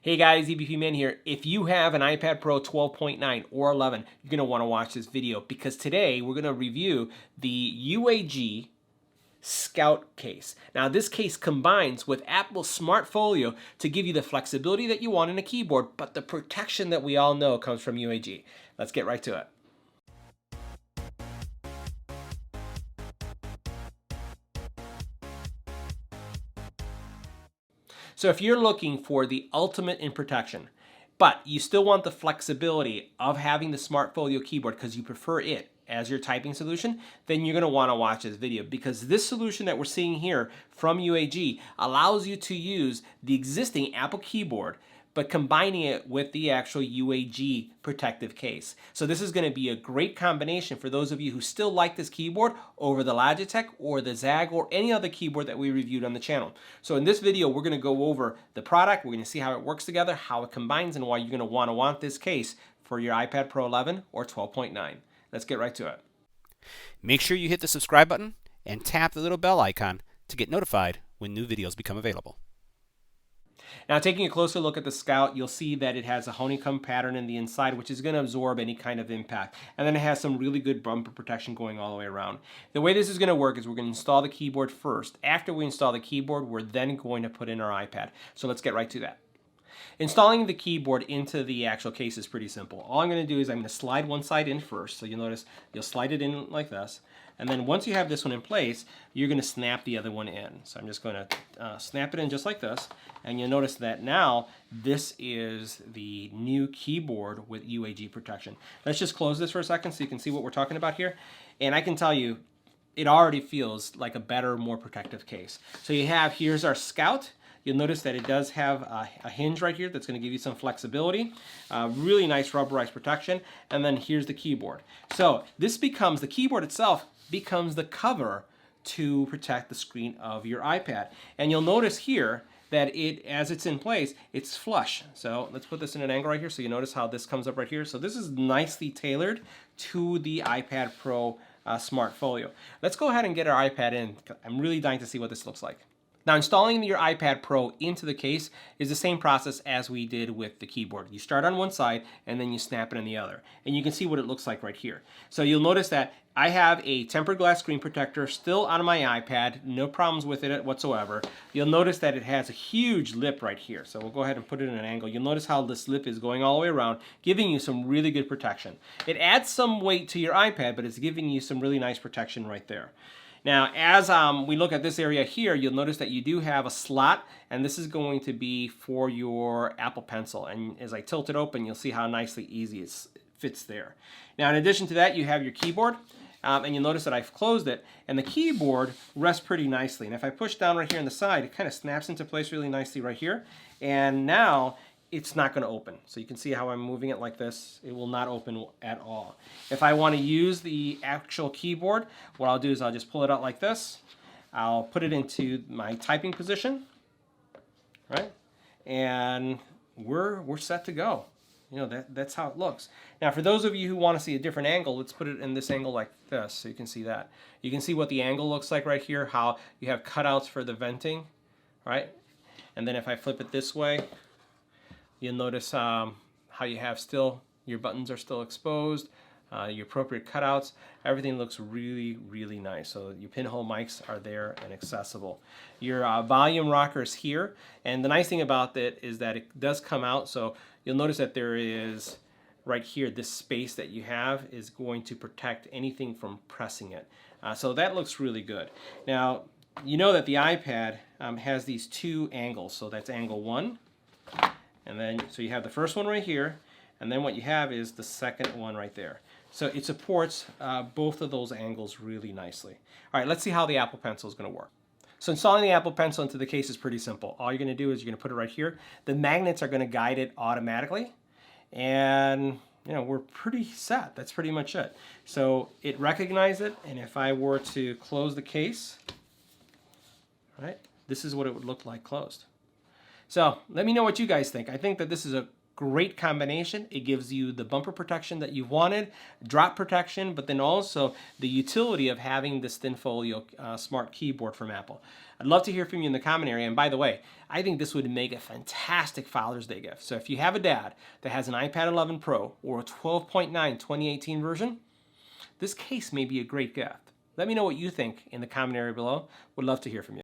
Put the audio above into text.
Hey guys, EBPMAN here. If you have an iPad Pro 12.9 or 11, you're going to want to watch this video because today we're going to review the UAG Scout Case. Now this case combines with Apple's Smart Folio to give you the flexibility that you want in a keyboard, but the protection that we all know comes from UAG. Let's get right to it. So if you're looking for the ultimate in protection, but you still want the flexibility of having the Smart Folio keyboard because you prefer it as your typing solution, then you're going to want to watch this video because this solution that we're seeing here from UAG allows you to use the existing Apple keyboard but combining it with the actual UAG protective case. So this is going to be a great combination for those of you who still like this keyboard over the Logitech or the ZAG or any other keyboard that we reviewed on the channel. So in this video, we're going to go over the product, we're going to see how it works together, how it combines, and why you're going to want this case for your iPad Pro 11 or 12.9. Let's get right to it. Make sure you hit the subscribe button and tap the little bell icon to get notified when new videos become available. Now taking a closer look at the Scout, you'll see that it has a honeycomb pattern in the inside which is going to absorb any kind of impact. And then it has some really good bumper protection going all the way around. The way this is going to work is we're going to install the keyboard first. After we install the keyboard, we're then going to put in our iPad. So let's get right to that. Installing the keyboard into the actual case is pretty simple. All I'm going to do is I'm going to slide one side in first. So you'll notice you'll slide it in like this. And then once you have this one in place, you're going to snap the other one in. So I'm just going to snap it in just like this. And you'll notice that now this is the new keyboard with UAG protection. Let's just close this for a second so you can see what we're talking about here. And I can tell you, it already feels like a better, more protective case. So you have, here's our Scout. You'll notice that it does have a hinge right here that's going to give you some flexibility. Really nice rubberized protection. And then here's the keyboard. So this becomes, the keyboard itself becomes the cover to protect the screen of your iPad. And you'll notice here that as it's in place, it's flush. So let's put this in an angle right here so you notice how this comes up right here. So this is nicely tailored to the iPad Pro Smart Folio. Let's go ahead and get our iPad in. I'm really dying to see what this looks like. Now installing your iPad Pro into the case is the same process as we did with the keyboard. You start on one side and then you snap it on the other. And you can see what it looks like right here. So you'll notice that I have a tempered glass screen protector still on my iPad, no problems with it whatsoever. You'll notice that it has a huge lip right here. So we'll go ahead and put it in an angle. You'll notice how this lip is going all the way around, giving you some really good protection. It adds some weight to your iPad, but it's giving you some really nice protection right there. Now, as we look at this area here, you'll notice that you do have a slot, and this is going to be for your Apple Pencil. And as I tilt it open, you'll see how nicely easy it fits there. Now, in addition to that, you have your keyboard, and you'll notice that I've closed it, and the keyboard rests pretty nicely. And if I push down right here on the side, it kind of snaps into place really nicely right here. And now it's not going to open. So you can see how I'm moving it like this. It will not open at all. If I want to use the actual keyboard, what I'll do is I'll just pull it out like this. I'll put it into my typing position, right? And we're set to go. You know, that's how it looks. Now, for those of you who want to see a different angle, let's put it in this angle like this so you can see that. You can see what the angle looks like right here, how you have cutouts for the venting, right? And then if I flip it this way, you'll notice how you have still, your buttons are still exposed, your appropriate cutouts. Everything looks really, really nice. So your pinhole mics are there and accessible. Your volume rocker is here. And the nice thing about that is that it does come out. So you'll notice that there is, right here, this space that you have is going to protect anything from pressing it. So that looks really good. Now, you know that the iPad has these two angles. So that's angle 1. And then, so you have the first one right here, and then what you have is the second one right there. So it supports both of those angles really nicely. All right, let's see how the Apple Pencil is going to work. So installing the Apple Pencil into the case is pretty simple. All you're going to do is you're going to put it right here. The magnets are going to guide it automatically, and you know, we're pretty set. That's pretty much it. So it recognized it, and if I were to close the case, right, this is what it would look like closed. So let me know what you guys think. I think that this is a Great combination. It gives you the bumper protection that you wanted, drop protection, but then also the utility of having this thin folio smart keyboard from Apple. I'd love to hear from you in the comment area. And by the way, I think this would make a fantastic Father's Day gift. So if you have a dad that has an iPad 11 Pro or a 12.9 2018 version, this case may be a great gift. Let me know what you think in the comment area below. Would love to hear from you.